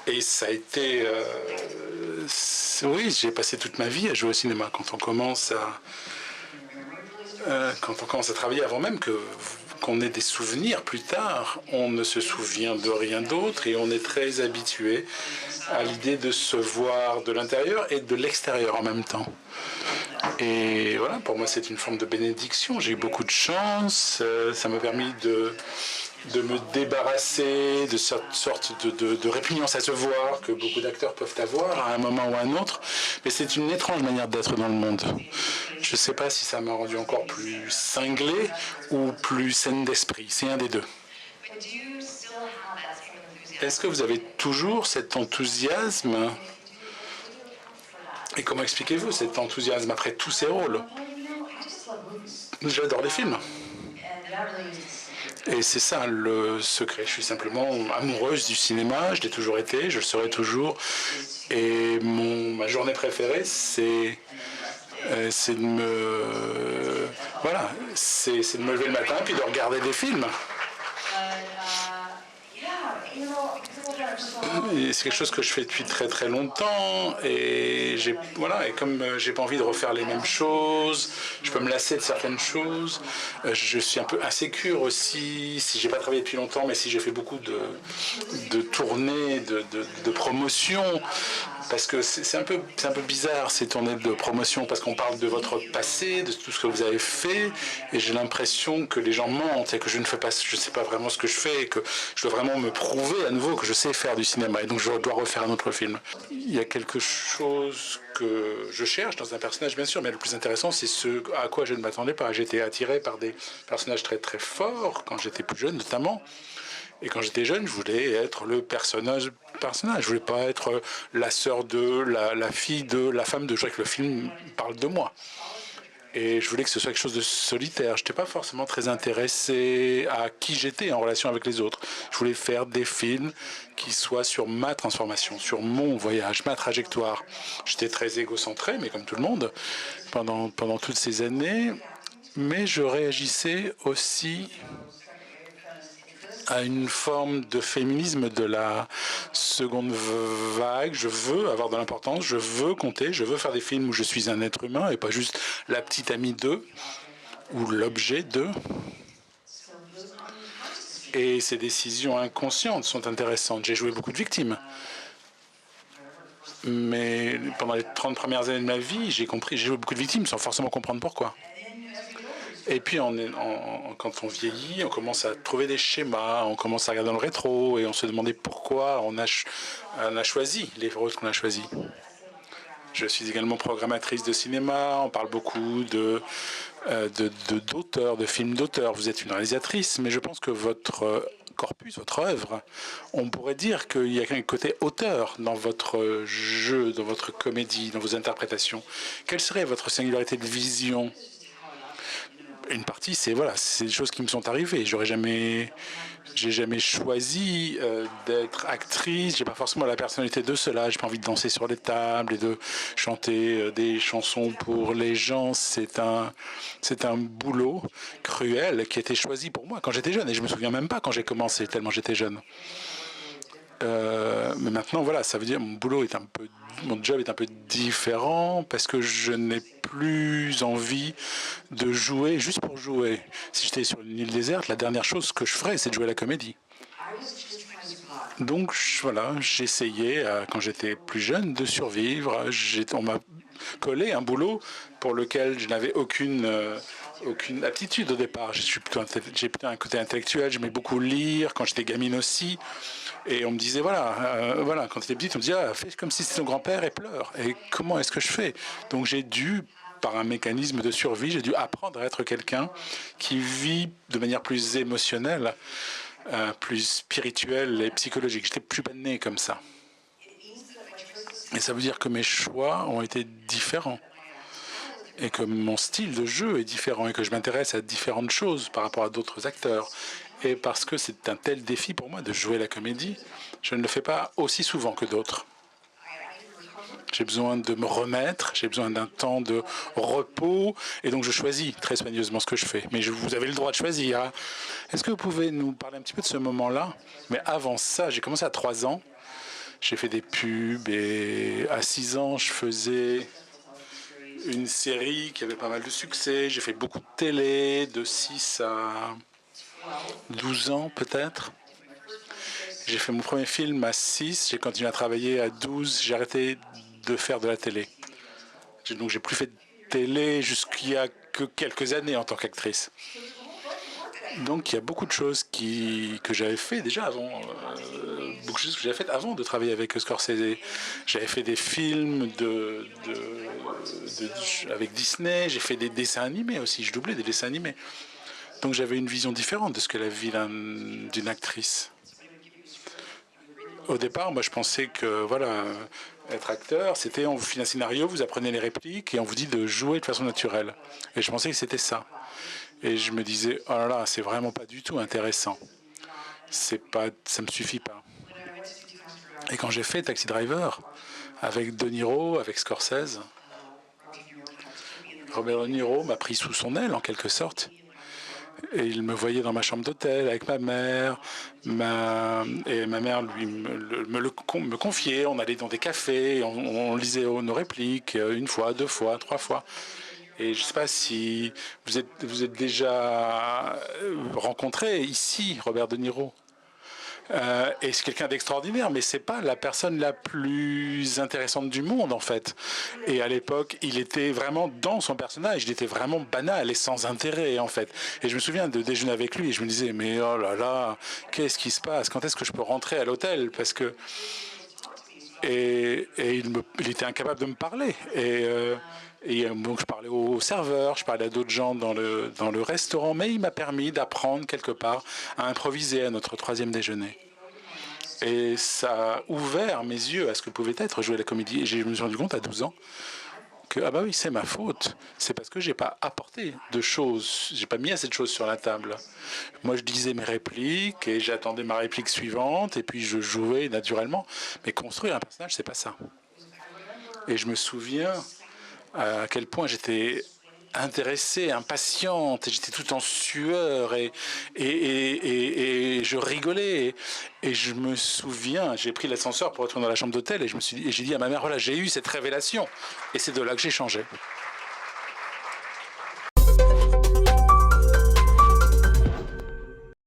Et ça a été... oui, j'ai passé toute ma vie à jouer au cinéma. Quand on commence à travailler, avant même qu'on ait des souvenirs plus tard, on ne se souvient de rien d'autre et on est très habitué à l'idée de se voir de l'intérieur et de l'extérieur en même temps. Et voilà, pour moi, c'est une forme de bénédiction. J'ai eu beaucoup de chance. Ça m'a permis de me débarrasser de cette sorte de répugnance à se voir que beaucoup d'acteurs peuvent avoir à un moment ou à un autre. Mais c'est une étrange manière d'être dans le monde. Je ne sais pas si ça m'a rendu encore plus cinglé ou plus saine d'esprit. C'est un des deux. Est-ce que vous avez toujours cet enthousiasme? Et comment expliquez-vous cet enthousiasme après tous ces rôles? J'adore les films. Et c'est ça le secret. Je suis simplement amoureuse du cinéma, je l'ai toujours été, je le serai toujours. Et ma journée préférée, c'est de me... Voilà, c'est de me lever le matin puis de regarder des films. C'est quelque chose que je fais depuis très très longtemps et comme j'ai pas envie de refaire les mêmes choses, je peux me lasser de certaines choses. Je suis un peu insécure aussi, si j'ai pas travaillé depuis longtemps, mais si j'ai fait beaucoup de tournées, de promotions, parce que c'est un peu bizarre ces tournées de promotion, parce qu'on parle de votre passé, de tout ce que vous avez fait, et j'ai l'impression que les gens mentent et que je sais pas vraiment ce que je fais, et que je dois vraiment me prouver à nouveau que je sais faire du cinéma, et donc je dois refaire un autre film. Il y a quelque chose que je cherche dans un personnage, bien sûr, mais le plus intéressant, c'est ce à quoi je ne m'attendais pas. J'étais attiré par des personnages très très forts, quand j'étais plus jeune notamment. Et quand j'étais jeune, je voulais être le personnage. Je voulais pas être la sœur de, la fille de, la femme de. Je voulais que le film parle de moi. Et je voulais que ce soit quelque chose de solitaire. Je n'étais pas forcément très intéressé à qui j'étais en relation avec les autres. Je voulais faire des films qui soient sur ma transformation, sur mon voyage, ma trajectoire. J'étais très égocentré, mais comme tout le monde, pendant toutes ces années. Mais je réagissais aussi à une forme de féminisme de la seconde vague. Je veux avoir de l'importance, je veux compter, je veux faire des films où je suis un être humain et pas juste la petite amie d'eux ou l'objet d'eux. Et ces décisions inconscientes sont intéressantes. J'ai joué beaucoup de victimes. Mais pendant les 30 premières années de ma vie, j'ai joué beaucoup de victimes sans forcément comprendre pourquoi. Et puis, quand on vieillit, on commence à trouver des schémas, on commence à regarder dans le rétro et on se demandait pourquoi on a choisi les rôles qu'on a choisis. Je suis également programmatrice de cinéma, on parle beaucoup d'auteurs, de films d'auteurs. Vous êtes une réalisatrice, mais je pense que votre corpus, votre œuvre, on pourrait dire qu'il y a un côté auteur dans votre jeu, dans votre comédie, dans vos interprétations. Quelle serait votre singularité de vision ? Une partie, c'est des choses qui me sont arrivées. J'ai jamais choisi d'être actrice. J'ai pas forcément la personnalité de cela. J'ai pas envie de danser sur les tables et de chanter des chansons pour les gens. C'est un boulot cruel qui a été choisi pour moi quand j'étais jeune. Et je me souviens même pas quand j'ai commencé tellement j'étais jeune. Mais maintenant, voilà, ça veut dire mon job est un peu différent parce que je n'ai plus envie de jouer juste pour jouer. Si j'étais sur une île déserte, la dernière chose que je ferais, c'est de jouer la comédie. Donc voilà, j'essayais, quand j'étais plus jeune, de survivre. On m'a collé un boulot pour lequel je n'avais aucune aptitude au départ. J'ai plutôt un côté intellectuel, j'aimais beaucoup lire, quand j'étais gamine aussi. Et on me disait, voilà, quand tu étais petite, on me disait, fais comme si c'était ton grand-père et pleure. Et comment est-ce que je fais? Donc j'ai dû, par un mécanisme de survie, j'ai dû apprendre à être quelqu'un qui vit de manière plus émotionnelle, plus spirituelle et psychologique. Je n'étais plus pas né comme ça. Et ça veut dire que mes choix ont été différents. Et que mon style de jeu est différent et que je m'intéresse à différentes choses par rapport à d'autres acteurs. Et parce que c'est un tel défi pour moi de jouer la comédie, je ne le fais pas aussi souvent que d'autres. J'ai besoin de me remettre, j'ai besoin d'un temps de repos, et donc je choisis très soigneusement ce que je fais. Mais vous avez le droit de choisir. Hein. Est-ce que vous pouvez nous parler un petit peu de ce moment-là? Mais avant ça, j'ai commencé à 3 ans. J'ai fait des pubs et à 6 ans, je faisais une série qui avait pas mal de succès. J'ai fait beaucoup de télé, de 6 à 12 ans peut-être. J'ai fait mon premier film à 6, j'ai continué à travailler à 12, j'ai arrêté de faire de la télé. Donc j'ai plus fait de télé jusqu'il y a que quelques années en tant qu'actrice. Donc il y a beaucoup de choses que j'avais fait déjà avant, beaucoup de choses que j'avais faites avant de travailler avec Scorsese. J'avais fait des films avec Disney, j'ai fait des dessins animés aussi, je doublais des dessins animés. Donc j'avais une vision différente de ce que la vie d'une actrice. Au départ, moi je pensais que voilà, être acteur, c'était on vous file un scénario, vous apprenez les répliques et on vous dit de jouer de façon naturelle. Et je pensais que c'était ça. Et je me disais, oh là là, c'est vraiment pas du tout intéressant. Ça me suffit pas. Et quand j'ai fait Taxi Driver, avec De Niro, avec Scorsese, Robert De Niro m'a pris sous son aile en quelque sorte. Et il me voyait dans ma chambre d'hôtel avec ma mère. Et ma mère lui me confiait. On allait dans des cafés, on lisait nos répliques une fois, 2 fois, 3 fois. Et je ne sais pas si vous êtes déjà rencontré ici, Robert De Niro. Et c'est quelqu'un d'extraordinaire, mais c'est pas la personne la plus intéressante du monde en fait. Et à l'époque, il était vraiment dans son personnage, il était vraiment banal et sans intérêt en fait. Et je me souviens de déjeuner avec lui et je me disais mais oh là là, qu'est-ce qui se passe? Quand est-ce que je peux rentrer à l'hôtel? Parce que il était incapable de me parler. Donc je parlais au serveur, je parlais à d'autres gens dans le restaurant, mais il m'a permis d'apprendre quelque part à improviser à notre 3e déjeuner. Et ça a ouvert mes yeux à ce que pouvait être jouer la comédie. Et je me suis rendu compte à 12 ans que ah bah oui, c'est ma faute. C'est parce que j'ai pas apporté de choses, j'ai pas mis assez de choses sur la table. Moi, je disais mes répliques et j'attendais ma réplique suivante et puis je jouais naturellement. Mais construire un personnage, c'est pas ça. Et je me souviens à quel point j'étais intéressée, impatiente, et j'étais tout en sueur et je rigolais. Et je me souviens, j'ai pris l'ascenseur pour retourner dans la chambre d'hôtel et j'ai dit à ma mère, voilà, j'ai eu cette révélation. Et c'est de là que j'ai changé.